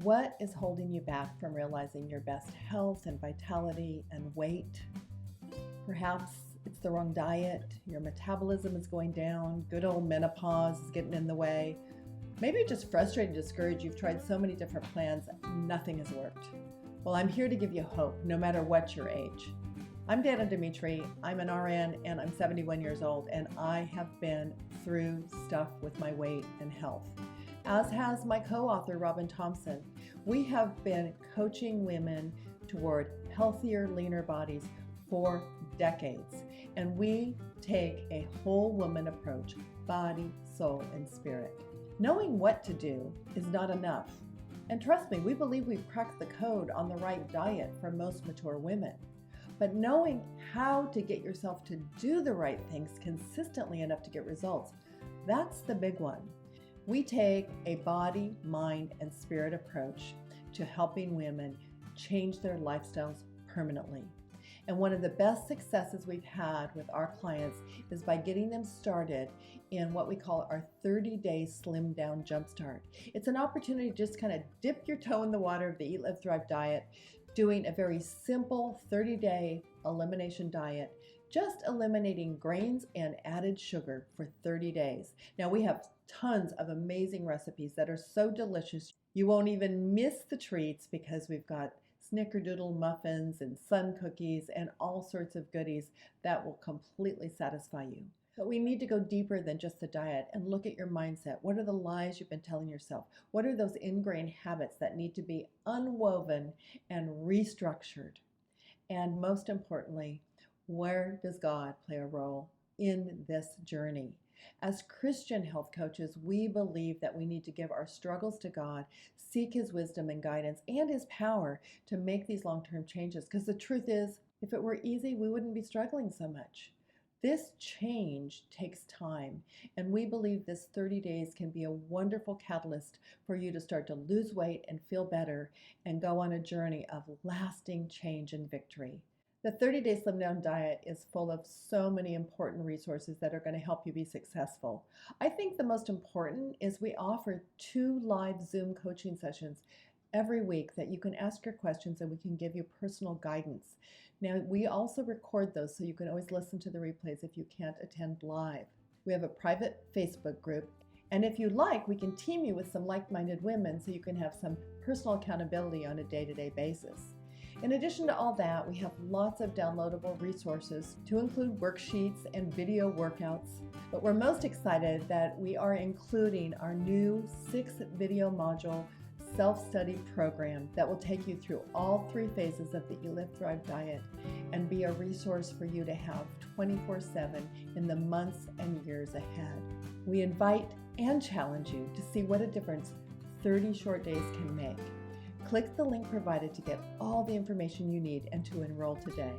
What is holding you back from realizing your best health and vitality and weight? Perhaps it's the wrong diet, your metabolism is going down, good old menopause is getting in the way. Maybe you're just frustrated and discouraged. You've tried so many different plans, nothing has worked. Well, I'm here to give you hope, no matter what your age. I'm Danna Demetre. I'm an RN and I'm 71 years old, and I have been through stuff with my weight and health, as has my co-author, Robyn Thomson. We have been coaching women toward healthier, leaner bodies for decades, and we take a whole woman approach, body, soul, and spirit. Knowing what to do is not enough. And trust me, we believe we've cracked the code on the right diet for most mature women. But knowing how to get yourself to do the right things consistently enough to get results, that's the big one. We take a body, mind, and spirit approach to helping women change their lifestyles permanently. And one of the best successes we've had with our clients is by getting them started in what we call our 30-day Slim Down Jumpstart. It's an opportunity to just kind of dip your toe in the water of the Eat, Live, Thrive diet, doing a very simple 30-day elimination diet, just eliminating grains and added sugar for 30 days. Now, we have tons of amazing recipes that are so delicious you won't even miss the treats, because we've got snickerdoodle muffins and sun cookies and all sorts of goodies that will completely satisfy you. But we need to go deeper than just the diet and look at your mindset. What are the lies you've been telling yourself? What are those ingrained habits that need to be unwoven and restructured? And most importantly, where does God play a role in this journey? As Christian health coaches, we believe that we need to give our struggles to God, seek His wisdom and guidance and His power to make these long-term changes. Because the truth is, if it were easy, we wouldn't be struggling so much. This change takes time, and we believe this 30 days can be a wonderful catalyst for you to start to lose weight and feel better and go on a journey of lasting change and victory. The 30-day Slim Down Diet is full of so many important resources that are going to help you be successful. I think the most important is we offer 2 live Zoom coaching sessions every week that you can ask your questions and we can give you personal guidance. Now, we also record those so you can always listen to the replays if you can't attend live. We have a private Facebook group, and if you like, we can team you with some like-minded women so you can have some personal accountability on a day-to-day basis. In addition to all that, we have lots of downloadable resources to include worksheets and video workouts. But we're most excited that we are including our new 6-video module self-study program that will take you through all 3 phases of the Eat, Live, Thrive diet and be a resource for you to have 24/7 in the months and years ahead. We invite and challenge you to see what a difference 30 short days can make. Click the link provided to get all the information you need and to enroll today.